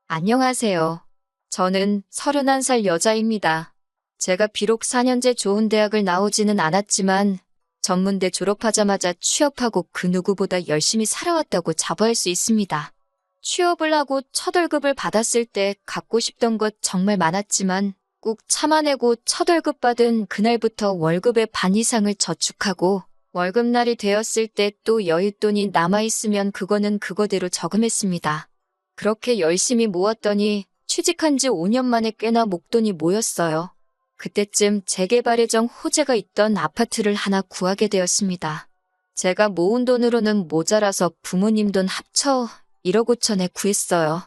안녕하세요. 저는 31살 여자입니다. 제가 비록 4년제 좋은 대학을 나오지는 않았지만 전문대 졸업하자마자 취업하고 그 누구보다 열심히 살아왔다고 자부할 수 있습니다. 취업을 하고 첫 월급을 받았을 때 갖고 싶던 것 정말 많았지만 꾹 참아내고 첫 월급 받은 그날부터 월급의 반 이상을 저축하고 월급날이 되었을 때 또 여윳돈이 남아있으면 그거는 그거대로 저금했습니다. 그렇게 열심히 모았더니 취직한 지 5년 만에 꽤나 목돈이 모였어요. 그때쯤 재개발예정 호재가 있던 아파트를 하나 구하게 되었습니다. 제가 모은 돈으로는 모자라서 부모님 돈 합쳐 1억 5천에 구했어요.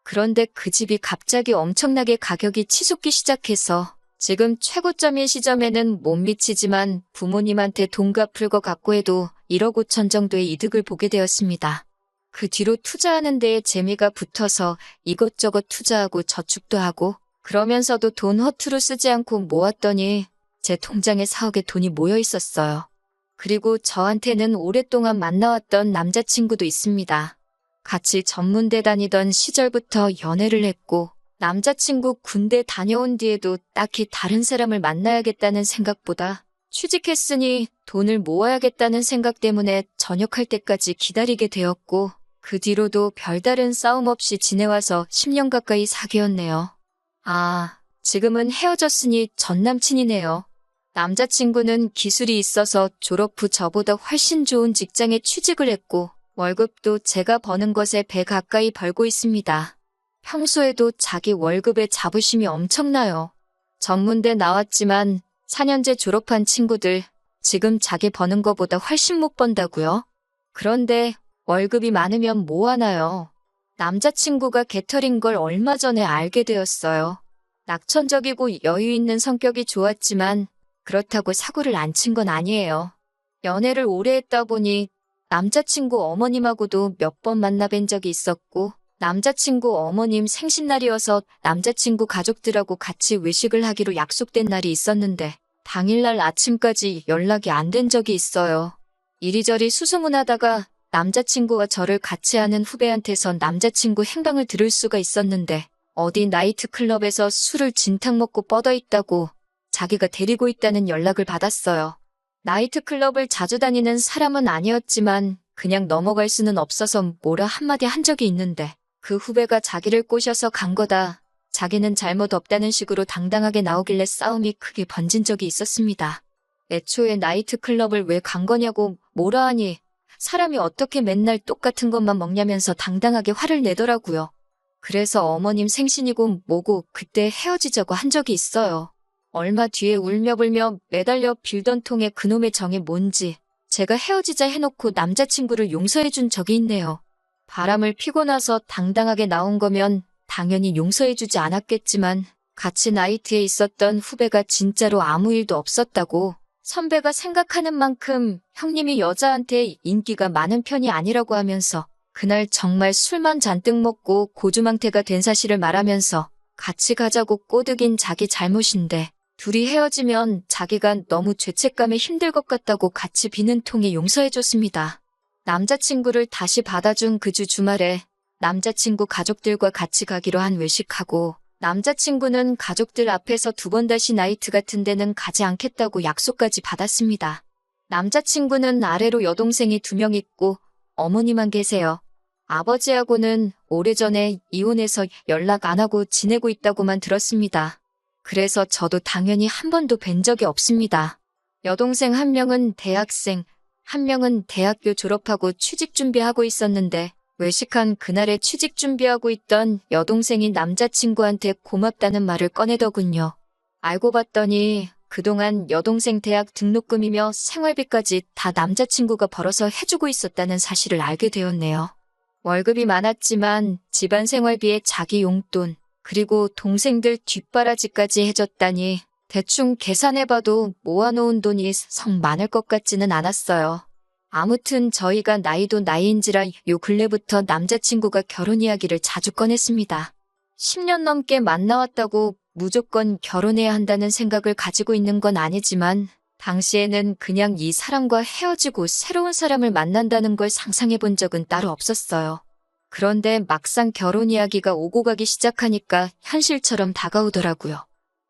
그런데 그 집이 갑자기 엄청나게 가격이 치솟기 시작해서 지금 최고점인 시점에는 못 미치지만 부모님한테 돈 갚을 것 같고 해도 1억 5천 정도의 이득을 보게 되었습니다. 그 뒤로 투자하는 데에 재미가 붙어서 이것저것 투자하고 저축도 하고 그러면서도 돈 허투루 쓰지 않고 모았더니 제 통장에 4억의 돈이 모여 있었어요. 그리고 저한테는 오랫동안 만나왔던 남자친구도 있습니다. 같이 전문대 다니던 시절부터 연애를 했고 남자친구 군대 다녀온 뒤에도 딱히 다른 사람을 만나야겠다는 생각보다 취직했으니 돈을 모아야겠다는 생각 때문에 전역할 때까지 기다리게 되었고 그 뒤로도 별다른 싸움 없이 지내와서 10년 가까이 사귀었네요. 지금은 헤어졌으니 전 남친이네요. 남자친구는 기술이 있어서 졸업 후 저보다 훨씬 좋은 직장에 취직을 했고 월급도 제가 버는 것에 배 가까이 벌고 있습니다. 평소에도 자기 월급에 자부심이 엄청나요. 전문대 나왔지만 4년제 졸업한 친구들 지금 자기 버는 거보다 훨씬 못 번다고요? 그런데 월급이 많으면 뭐 하나요? 남자친구가 개털인 걸 얼마 전에 알게 되었어요. 낙천적이고 여유 있는 성격이 좋았지만 그렇다고 사고를 안 친 건 아니에요. 연애를 오래 했다 보니 남자친구 어머님하고도 몇 번 만나뵌 적이 있었고 남자친구 어머님 생신날이어서 남자친구 가족들하고 같이 외식을 하기로 약속된 날이 있었는데 당일날 아침까지 연락이 안 된 적이 있어요. 이리저리 수소문하다가 남자친구와 저를 같이 아는 후배한테선 남자친구 행방을 들을 수가 있었는데 어디 나이트클럽에서 술을 진탕 먹고 뻗어 있다고 자기가 데리고 있다는 연락을 받았어요. 나이트클럽을 자주 다니는 사람은 아니었지만 그냥 넘어갈 수는 없어서 뭐라 한마디 한 적이 있는데 그 후배가 자기를 꼬셔서 간 거다. 자기는 잘못 없다는 식으로 당당하게 나오길래 싸움이 크게 번진 적이 있었습니다. 애초에 나이트클럽을 왜 간 거냐고 뭐라 하니 사람이 어떻게 맨날 똑같은 것만 먹냐면서 당당하게 화를 내더라고요. 그래서 어머님 생신이고 뭐고 그때 헤어지자고 한 적이 있어요. 얼마 뒤에 울며불며 매달려 빌던 통에 그놈의 정이 뭔지 제가 헤어지자 해놓고 남자친구를 용서해준 적이 있네요. 바람을 피고 나서 당당하게 나온 거면 당연히 용서해주지 않았겠지만 같이 나이트에 있었던 후배가 진짜로 아무 일도 없었다고 선배가 생각하는 만큼 형님이 여자한테 인기가 많은 편이 아니라고 하면서 그날 정말 술만 잔뜩 먹고 고주망태가 된 사실을 말하면서 같이 가자고 꼬드긴 자기 잘못인데 둘이 헤어지면 자기가 너무 죄책감에 힘들 것 같다고 같이 비는 통에 용서해줬습니다. 남자친구를 다시 받아준 그 주 주말에 남자친구 가족들과 같이 가기로 한 외식하고 남자친구는 가족들 앞에서 2번 다시 나이트 같은 데는 가지 않겠다고 약속까지 받았습니다. 남자친구는 아래로 여동생이 2명 있고 어머니만 계세요. 아버지하고는 오래전에 이혼해서 연락 안 하고 지내고 있다고만 들었습니다. 그래서 저도 당연히 한 번도 뵌 적이 없습니다. 여동생 1명은 대학생, 1명은 대학교 졸업하고 취직 준비하고 있었는데 외식한 그날에 취직 준비하고 있던 여동생이 남자친구한테 고맙다는 말을 꺼내더군요. 알고 봤더니 그동안 여동생 대학 등록금이며 생활비까지 다 남자친구가 벌어서 해주고 있었다는 사실을 알게 되었네요. 월급이 많았지만 집안 생활비에 자기 용돈, 그리고 동생들 뒷바라지까지 해줬다니 대충 계산해봐도 모아놓은 돈이 성 많을 것 같지는 않았어요. 아무튼 저희가 나이도 나이인지라 요 근래부터 남자친구가 결혼 이야기를 자주 꺼냈습니다. 10년 넘게 만나왔다고 무조건 결혼해야 한다는 생각을 가지고 있는 건 아니지만 당시에는 그냥 이 사람과 헤어지고 새로운 사람을 만난다는 걸 상상해 본 적은 따로 없었어요. 그런데 막상 결혼 이야기가 오고 가기 시작하니까 현실처럼 다가오더라고요.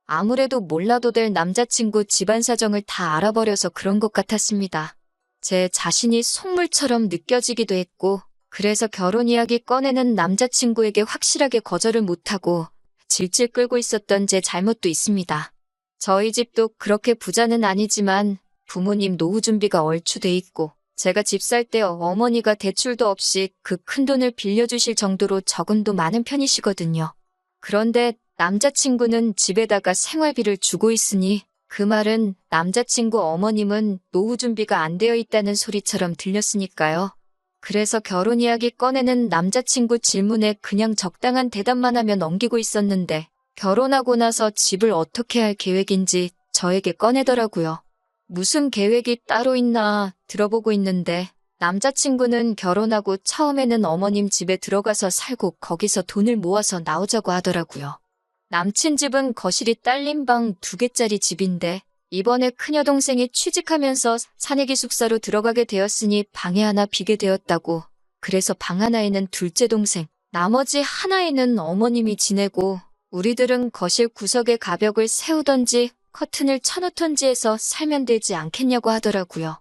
아무래도 몰라도 될 남자친구 집안 사정을 다 알아버려서 그런 것 같았습니다. 제 자신이 속물처럼 느껴지기도 했고, 그래서 결혼 이야기 꺼내는 남자친구에게 확실하게 거절을 못하고 질질 끌고 있었던 제 잘못도 있습니다. 저희 집도 그렇게 부자는 아니지만 부모님 노후 준비가 얼추 돼 있고, 제가 집 살 때 어머니가 대출도 없이 그 큰돈을 빌려주실 정도로 저금도 많은 편이시거든요. 그런데 남자친구는 집에다가 생활비를 주고 있으니 그 말은 남자친구 어머님은 노후 준비가 안 되어 있다는 소리처럼 들렸으니까요. 그래서 결혼 이야기 꺼내는 남자친구 질문에 그냥 적당한 대답만 하며 넘기고 있었는데 결혼하고 나서 집을 어떻게 할 계획인지 저에게 꺼내더라고요. 무슨 계획이 따로 있나 들어보고 있는데 남자친구는 결혼하고 처음에는 어머님 집에 들어가서 살고 거기서 돈을 모아서 나오자고 하더라고요. 남친 집은 거실이 딸린 방 2개짜리 집인데 이번에 큰여동생이 취직하면서 사내 기숙사로 들어가게 되었으니 방에 하나 비게 되었다고. 그래서 방 하나에는 둘째 동생, 나머지 하나에는 어머님이 지내고 우리들은 거실 구석에 가벽을 세우던지 커튼을 쳐놓던지 해서 살면 되지 않겠냐고 하더라고요.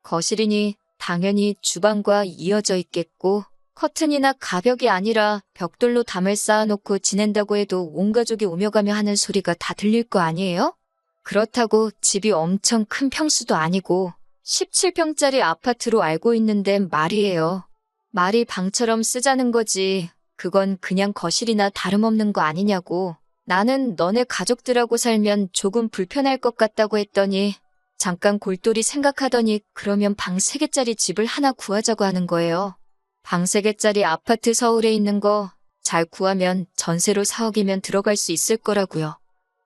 거실이니 당연히 주방과 이어져 있겠고 커튼이나 가벽이 아니라 벽돌로 담을 쌓아놓고 지낸다고 해도 온 가족이 오며 가며 하는 소리가 다 들릴 거 아니에요? 그렇다고 집이 엄청 큰 평수도 아니고 17평짜리 아파트로 알고 있는데 말이에요. 말이 방처럼 쓰자는 거지. 그건 그냥 거실이나 다름없는 거 아니냐고. 나는 너네 가족들하고 살면 조금 불편할 것 같다고 했더니 잠깐 골똘히 생각하더니 그러면 방 3개짜리 집을 하나 구하자고 하는 거예요. 방 3개짜리 아파트 서울에 있는 거 잘 구하면 전세로 4억이면 들어갈 수 있을 거라고요.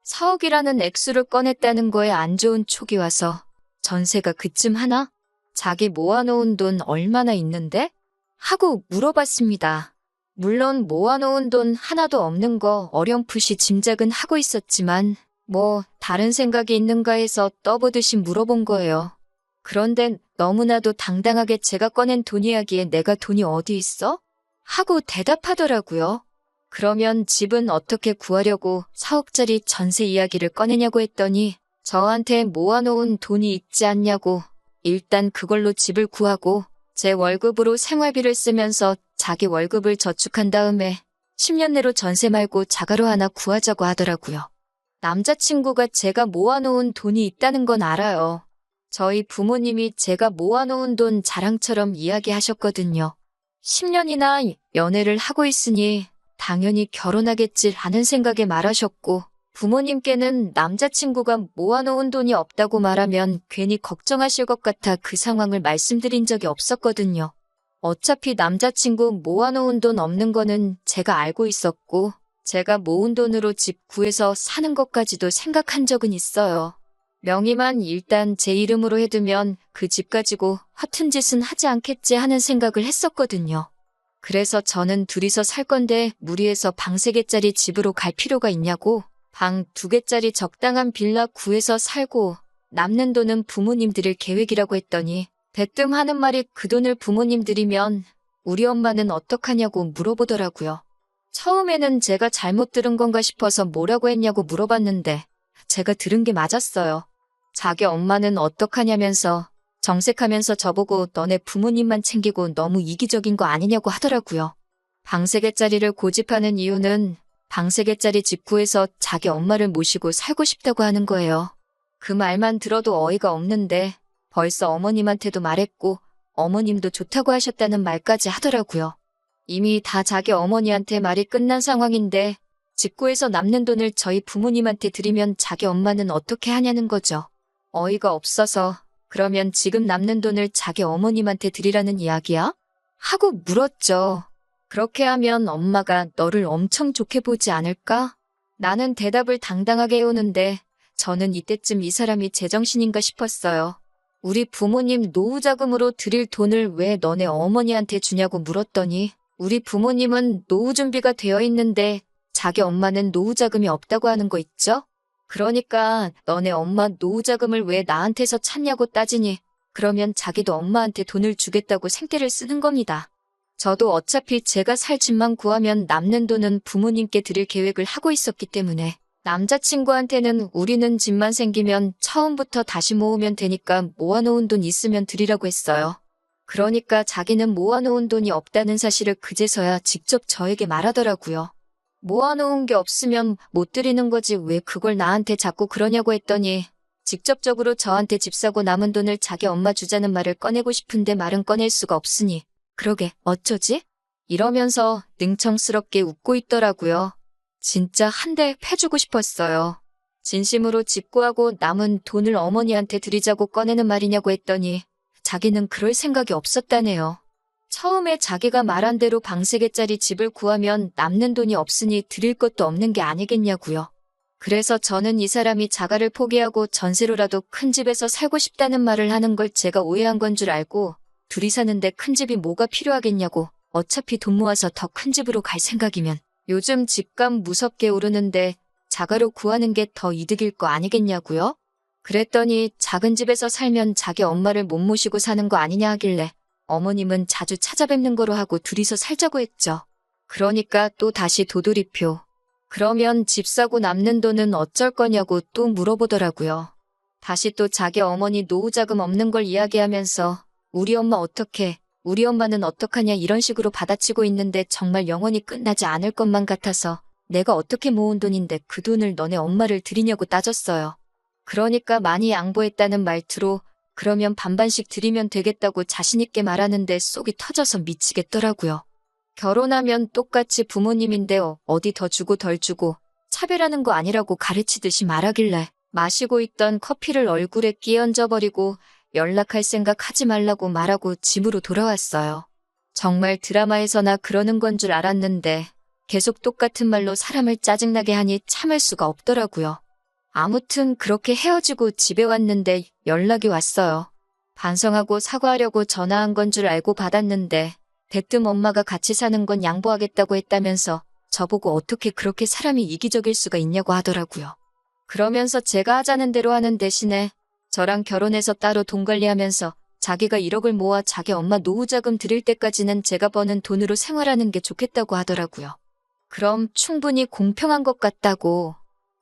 4억이라는 액수를 꺼냈다는 거에 안 좋은 촉이 와서 전세가 그쯤 하나? 자기 모아놓은 돈 얼마나 있는데? 하고 물어봤습니다. 물론 모아놓은 돈 하나도 없는 거 어렴풋이 짐작은 하고 있었지만 뭐 다른 생각이 있는가 해서 떠보듯이 물어본 거예요. 그런데 너무나도 당당하게 제가 꺼낸 돈 이야기에 내가 돈이 어디 있어? 하고 대답하더라고요. 그러면 집은 어떻게 구하려고 4억짜리 전세 이야기를 꺼내냐고 했더니 저한테 모아놓은 돈이 있지 않냐고. 일단 그걸로 집을 구하고 제 월급으로 생활비를 쓰면서 자기 월급을 저축한 다음에 10년 내로 전세 말고 자가로 하나 구하자고 하더라고요. 남자친구가 제가 모아놓은 돈이 있다는 건 알아요. 저희 부모님이 제가 모아놓은 돈 자랑처럼 이야기하셨거든요. 10년이나 연애를 하고 있으니 당연히 결혼하겠지 라는 생각에 말하셨고 부모님께는 남자친구가 모아놓은 돈이 없다고 말하면 괜히 걱정하실 것 같아 그 상황을 말씀드린 적이 없었거든요. 어차피 남자친구 모아놓은 돈 없는 거는 제가 알고 있었고 제가 모은 돈으로 집 구해서 사는 것까지도 생각한 적은 있어요. 명의만 일단 제 이름으로 해두면 그 집 가지고 허튼 짓은 하지 않겠지 하는 생각을 했었거든요. 그래서 저는 둘이서 살 건데 무리해서 방 3개짜리 집으로 갈 필요가 있냐고 방 2개짜리 적당한 빌라 구해서 살고 남는 돈은 부모님 드릴 계획이라고 했더니 대뜸 하는 말이 그 돈을 부모님 드리면 우리 엄마는 어떡하냐고 물어보더라고요. 처음에는 제가 잘못 들은 건가 싶어서 뭐라고 했냐고 물어봤는데 제가 들은 게 맞았어요. 자기 엄마는 어떡하냐면서 정색하면서 저보고 너네 부모님만 챙기고 너무 이기적인 거 아니냐고 하더라고요. 방 3개짜리를 고집하는 이유는 방 3개짜리 집 구해서 자기 엄마를 모시고 살고 싶다고 하는 거예요. 그 말만 들어도 어이가 없는데 벌써 어머님한테도 말했고 어머님도 좋다고 하셨다는 말까지 하더라고요. 이미 다 자기 어머니한테 말이 끝난 상황인데 집 구해서 남는 돈을 저희 부모님한테 드리면 자기 엄마는 어떻게 하냐는 거죠. 어이가 없어서 그러면 지금 남는 돈을 자기 어머님한테 드리라는 이야기야? 하고 물었죠. 그렇게 하면 엄마가 너를 엄청 좋게 보지 않을까? 나는 대답을 당당하게 해오는데 저는 이때쯤 이 사람이 제정신인가 싶었어요. 우리 부모님 노후자금으로 드릴 돈을 왜 너네 어머니한테 주냐고 물었더니 우리 부모님은 노후 준비가 되어 있는데 자기 엄마는 노후자금이 없다고 하는 거 있죠? 그러니까 너네 엄마 노후자금을 왜 나한테서 찾냐고 따지니 그러면 자기도 엄마한테 돈을 주겠다고 생떼를 쓰는 겁니다. 저도 어차피 제가 살 집만 구하면 남는 돈은 부모님께 드릴 계획을 하고 있었기 때문에 남자친구한테는 우리는 집만 생기면 처음부터 다시 모으면 되니까 모아놓은 돈 있으면 드리라고 했어요. 그러니까 자기는 모아놓은 돈이 없다는 사실을 그제서야 직접 저에게 말하더라고요. 모아놓은 게 없으면 못 드리는 거지 왜 그걸 나한테 자꾸 그러냐고 했더니 직접적으로 저한테 집 사고 남은 돈을 자기 엄마 주자는 말을 꺼내고 싶은데 말은 꺼낼 수가 없으니 그러게 어쩌지? 이러면서 능청스럽게 웃고 있더라고요. 진짜 한 대 패주고 싶었어요. 진심으로 집 구하고 남은 돈을 어머니한테 드리자고 꺼내는 말이냐고 했더니 자기는 그럴 생각이 없었다네요. 처음에 자기가 말한 대로 방 3개짜리 집을 구하면 남는 돈이 없으니 드릴 것도 없는 게 아니겠냐고요. 그래서 저는 이 사람이 자가를 포기하고 전세로라도 큰 집에서 살고 싶다는 말을 하는 걸 제가 오해한 건 줄 알고 둘이 사는데 큰 집이 뭐가 필요하겠냐고 어차피 돈 모아서 더 큰 집으로 갈 생각이면 요즘 집값 무섭게 오르는데 자가로 구하는 게 더 이득일 거 아니겠냐고요? 그랬더니 작은 집에서 살면 자기 엄마를 못 모시고 사는 거 아니냐 하길래 어머님은 자주 찾아뵙는 거로 하고 둘이서 살자고 했죠. 그러니까 또 다시 도돌이표. 그러면 집 사고 남는 돈은 어쩔 거냐고 또 물어보더라고요. 다시 또 자기 어머니 노후자금 없는 걸 이야기하면서 우리 엄마 어떡해, 우리 엄마는 어떡하냐 이런 식으로 받아치고 있는데 정말 영원히 끝나지 않을 것만 같아서 내가 어떻게 모은 돈인데 그 돈을 너네 엄마를 드리냐고 따졌어요. 그러니까 많이 양보했다는 말투로 그러면 반반씩 드리면 되겠다고 자신있게 말하는데 속이 터져서 미치겠더라고요. 결혼하면 똑같이 부모님인데 어디 더 주고 덜 주고 차별하는 거 아니라고 가르치듯이 말하길래 마시고 있던 커피를 얼굴에 끼얹어버리고 연락할 생각 하지 말라고 말하고 집으로 돌아왔어요. 정말 드라마에서나 그러는 건 줄 알았는데 계속 똑같은 말로 사람을 짜증나게 하니 참을 수가 없더라고요. 아무튼 그렇게 헤어지고 집에 왔는데 연락이 왔어요. 반성하고 사과하려고 전화한 건 줄 알고 받았는데 대뜸 엄마가 같이 사는 건 양보하겠다고 했다면서 저보고 어떻게 그렇게 사람이 이기적일 수가 있냐고 하더라고요. 그러면서 제가 하자는 대로 하는 대신에 저랑 결혼해서 따로 돈 관리하면서 자기가 1억을 모아 자기 엄마 노후자금 드릴 때까지는 제가 버는 돈으로 생활하는 게 좋겠다고 하더라고요. 그럼 충분히 공평한 것 같다고.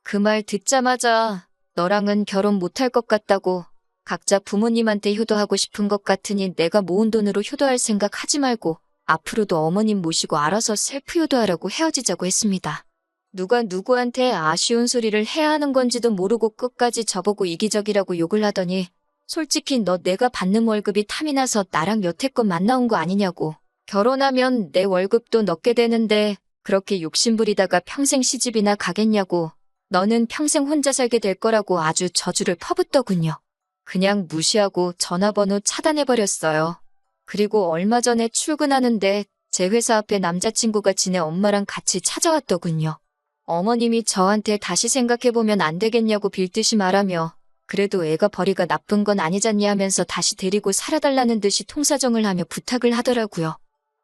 그 말 듣자마자 너랑은 결혼 못할 것 같다고 각자 부모님한테 효도하고 싶은 것 같으니 내가 모은 돈으로 효도할 생각 하지 말고 앞으로도 어머님 모시고 알아서 셀프 효도하라고 헤어지자고 했습니다. 누가 누구한테 아쉬운 소리를 해야 하는 건지도 모르고 끝까지 저보고 이기적이라고 욕을 하더니 솔직히 너 내가 받는 월급이 탐이 나서 나랑 여태껏 만나온 거 아니냐고. 결혼하면 내 월급도 넣게 되는데 그렇게 욕심부리다가 평생 시집이나 가겠냐고. 너는 평생 혼자 살게 될 거라고 아주 저주를 퍼붓더군요. 그냥 무시하고 전화번호 차단해버렸어요. 그리고 얼마 전에 출근하는데 제 회사 앞에 남자친구가 지네 엄마랑 같이 찾아왔더군요. 어머님이 저한테 다시 생각해보면 안 되겠냐고 빌듯이 말하며 그래도 애가 벌이가 나쁜 건 아니잖니 하면서 다시 데리고 살아달라는 듯이 통사정을 하며 부탁을 하더라고요.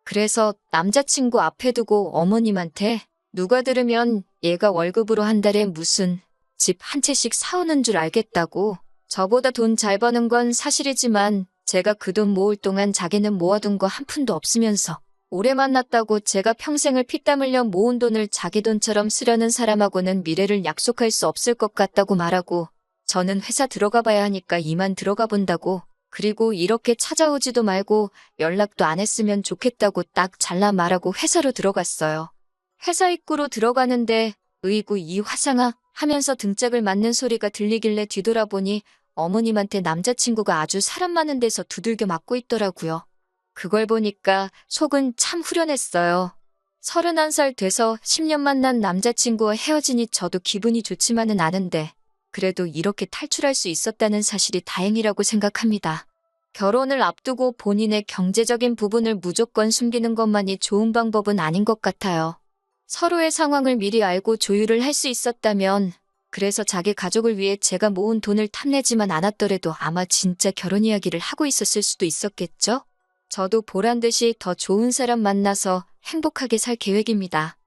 그래서 남자친구 앞에 두고 어머님한테 누가 들으면 얘가 월급으로 한 달에 무슨 집 한 채씩 사오는 줄 알겠다고. 저보다 돈 잘 버는 건 사실이지만 제가 그 돈 모을 동안 자기는 모아둔 거 한 푼도 없으면서 오래 만났다고 제가 평생을 피땀 흘려 모은 돈을 자기 돈처럼 쓰려는 사람하고는 미래를 약속할 수 없을 것 같다고 말하고 저는 회사 들어가 봐야 하니까 이만 들어가 본다고 그리고 이렇게 찾아오지도 말고 연락도 안 했으면 좋겠다고 딱 잘라 말하고 회사로 들어갔어요. 회사 입구로 들어가는데 으이구 이 화상아 하면서 등짝을 맞는 소리가 들리길래 뒤돌아보니 어머님한테 남자친구가 아주 사람 많은 데서 두들겨 맞고 있더라고요. 그걸 보니까 속은 참 후련했어요. 31살 돼서 10년 만난 남자친구와 헤어지니 저도 기분이 좋지만은 않은데 그래도 이렇게 탈출할 수 있었다는 사실이 다행이라고 생각합니다. 결혼을 앞두고 본인의 경제적인 부분을 무조건 숨기는 것만이 좋은 방법은 아닌 것 같아요. 서로의 상황을 미리 알고 조율을 할 수 있었다면 그래서 자기 가족을 위해 제가 모은 돈을 탐내지만 않았더라도 아마 진짜 결혼 이야기를 하고 있었을 수도 있었겠죠? 저도 보란듯이 더 좋은 사람 만나서 행복하게 살 계획입니다.